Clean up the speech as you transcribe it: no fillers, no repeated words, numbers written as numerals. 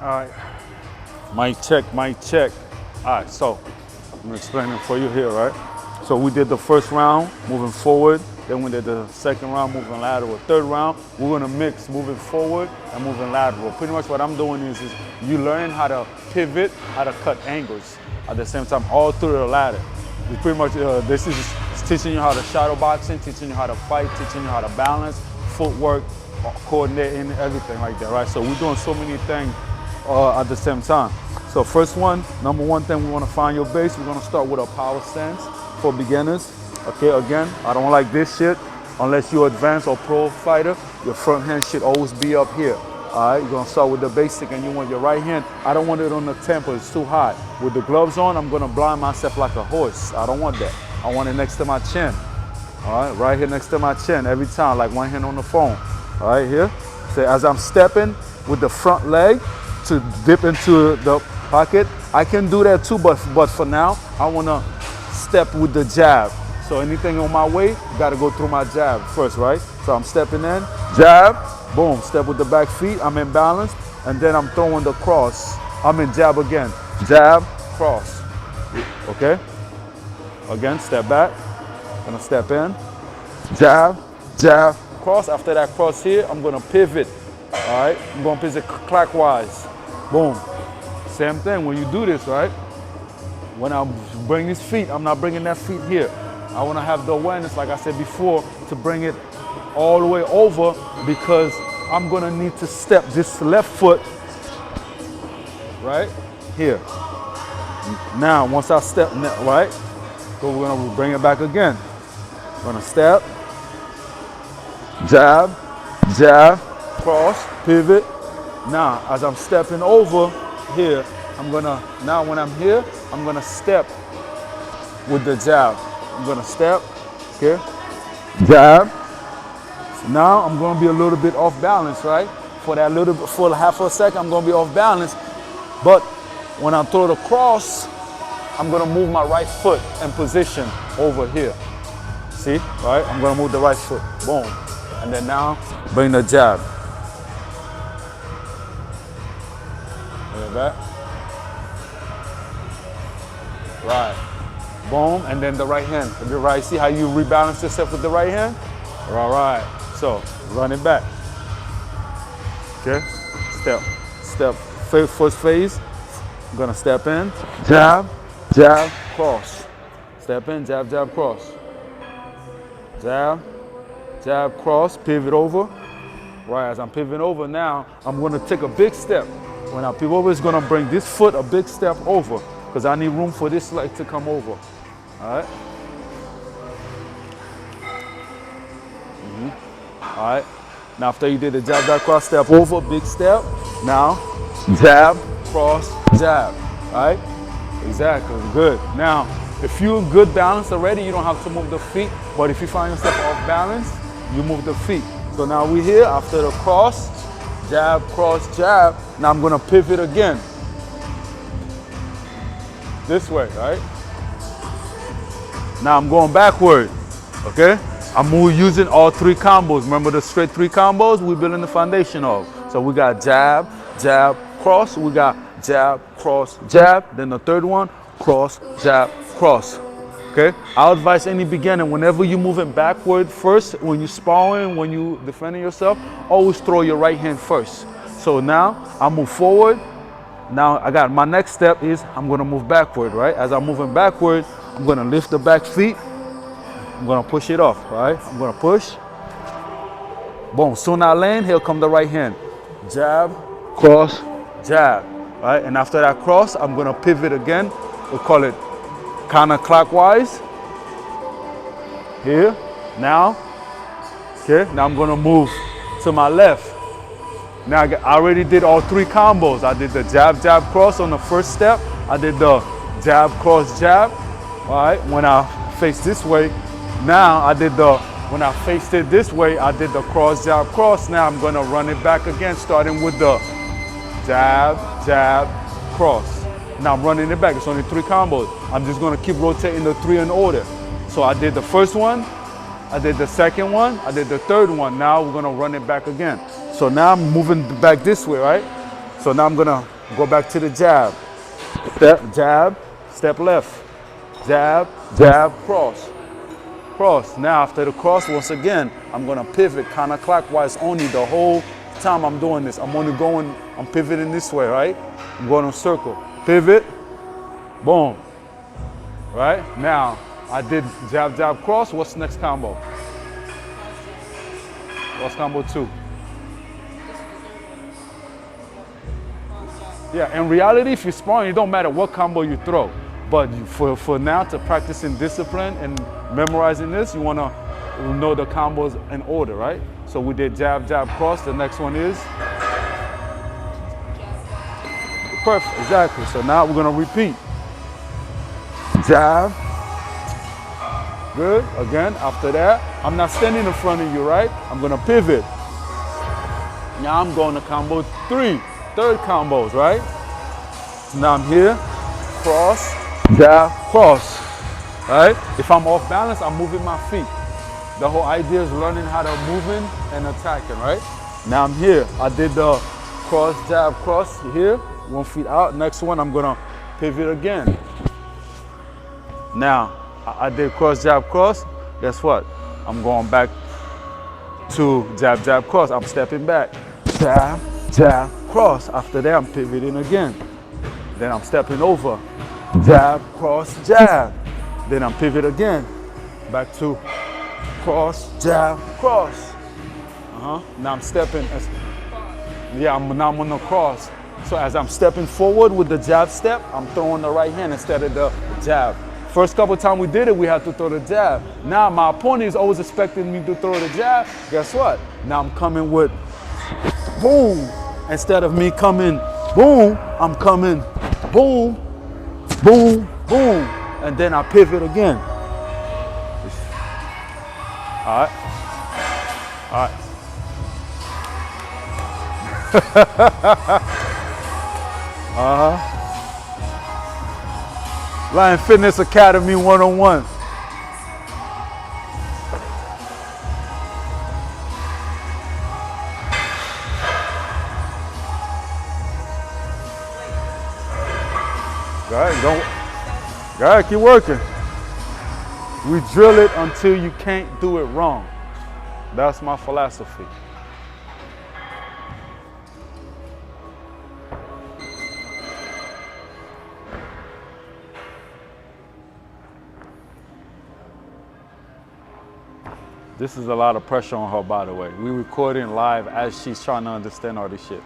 All right. Mic check, mic check. All right, so I'm gonna explain it for you here, right? So we did the first round, moving forward. Then we did the second round, moving lateral. Third round, we're gonna mix moving forward and moving lateral. Pretty much what I'm doing is you learning how to pivot, how to cut angles at the same time, all through the ladder. It's pretty much, this is teaching you how to shadow boxing, teaching you how to fight, teaching you how to balance, footwork, coordinating, everything like that, right? So we're doing so many things at the same time. So first one, number one thing, we want to find your base. We're going to start with a power stance for beginners. Okay, again, I don't like this shit. Unless you're advanced or pro fighter, your front hand should always be up here. All right, you're going to start with the basic and you want your right hand. I don't want it on the temple, it's too high. With the gloves on, I'm going to blind myself like a horse. I don't want that. I want it next to my chin. All right, right here next to my chin every time, like one hand on the phone. All right, here. So as I'm stepping with the front leg to dip into the pocket, I can do that too, but for now, I want to step with the jab. So anything on my way, got to go through my jab first, right? So I'm stepping in, jab, boom, step with the back feet, I'm in balance, and then I'm throwing the cross. I'm in jab again, jab, cross, okay? Again, step back, gonna step in, jab, jab, cross. After that cross here, I'm gonna pivot, all right? I'm gonna pivot clockwise, boom. Same thing, when you do this, right? When I bring these feet, I'm not bringing that feet here. I wanna have the awareness, like I said before, to bring it all the way over because I'm gonna need to step this left foot, right? Here. Now, once I step, right? So we're gonna bring it back again. Gonna step, jab, jab, cross, pivot. Now, as I'm stepping over here, now when I'm here, I'm gonna step with the jab. I'm gonna step, okay, jab. So now I'm gonna be a little bit off balance, right? For half a second, I'm gonna be off balance. But when I throw the cross, I'm gonna move my right foot in position over here. See, right? I'm gonna move the right foot, boom. And then now, bring the jab. Bring it back. Right, boom, and then the right hand. The right, see how you rebalance yourself with the right hand? All right, so run it back. Okay, step, first phase. I'm gonna step in, jab, jab, cross. Step in, jab, jab, cross. Jab, jab, cross, pivot over. Right, as I'm pivoting over now, I'm gonna take a big step. When I pivot over, it's gonna bring this foot a big step over because I need room for this leg to come over. All right? All right, now after you did the jab, jab, cross, step over, big step. Now, jab, cross, jab, right? Exactly, good. Now, if you're in good balance already, you don't have to move the feet, but if you find yourself off balance, you move the feet. So now we're here after the cross, jab, cross, jab. Now I'm gonna pivot again. This way, right? Now I'm going backward, okay? I'm using all three combos. Remember the straight three combos we're building the foundation of. So we got jab, jab, cross. We got jab, cross, jab. Then the third one, cross, jab, cross. Okay? I'll advise any beginner, whenever you're moving backward first, when you're sparring, when you're defending yourself, always throw your right hand first. So now I move forward. Now I got my next step is I'm gonna move backward, right? As I'm moving backward, I'm gonna lift the back feet. I'm gonna push it off, right? I'm gonna push. Boom, soon I land, here come the right hand. Jab, cross, jab, right? And after that cross, I'm gonna pivot again. We'll call it counterclockwise. Here, now, okay? Now I'm gonna move to my left. Now I already did all three combos. I did the jab, jab, cross on the first step. I did the jab, cross, jab. All right, when I face this way, now when I faced it this way, I did the cross, jab, cross. Now I'm gonna run it back again, starting with the jab, jab, cross. Now I'm running it back, it's only three combos. I'm just gonna keep rotating the three in order. So I did the first one, I did the second one, I did the third one. Now we're gonna run it back again. So now I'm moving back this way, right? So now I'm gonna go back to the jab. Step, jab, step left. Jab, jab, cross. Cross. Now after the cross, once again, I'm gonna pivot counterclockwise only the whole time I'm doing this. I'm only going, I'm pivoting this way, right? I'm going in a circle. Pivot, boom. Right? Now, I did jab, jab, cross. What's the next combo? What's combo 2? Yeah, in reality, if you're sparring, it don't matter what combo you throw. But for now, to practicing discipline and memorizing this, you want to know the combos in order, right? So we did jab, jab, cross. The next one is? Perfect, exactly. So now we're going to repeat. Jab. Good. Again, after that, I'm not standing in front of you, right? I'm going to pivot. Now I'm going to combo 3. Third combos, right? So now I'm here. Cross. Jab, cross, right? If I'm off balance, I'm moving my feet. The whole idea is learning how to moving and attacking, right? Now I'm here. I did the cross, jab, cross here. 1 foot out. Next one, I'm gonna pivot again. Now, I did cross, jab, cross. Guess what? I'm going back to jab, jab, cross. I'm stepping back. Jab, jab, cross. After that, I'm pivoting again. Then I'm stepping over. Jab, cross, jab. Then I'm pivot again. Back to cross, jab, cross. Now I'm stepping. Yeah, now I'm on the cross. So as I'm stepping forward with the jab step, I'm throwing the right hand instead of the jab. First couple times we did it, we had to throw the jab. Now my opponent is always expecting me to throw the jab. Guess what? Now I'm coming with boom. Instead of me coming boom, I'm coming boom, boom, boom, and then I pivot again. All right. All right. Lion Fitness Academy 101. Go ahead, keep working. We drill it until you can't do it wrong. That's my philosophy. This is a lot of pressure on her, by the way. We're recording live as she's trying to understand all this shit.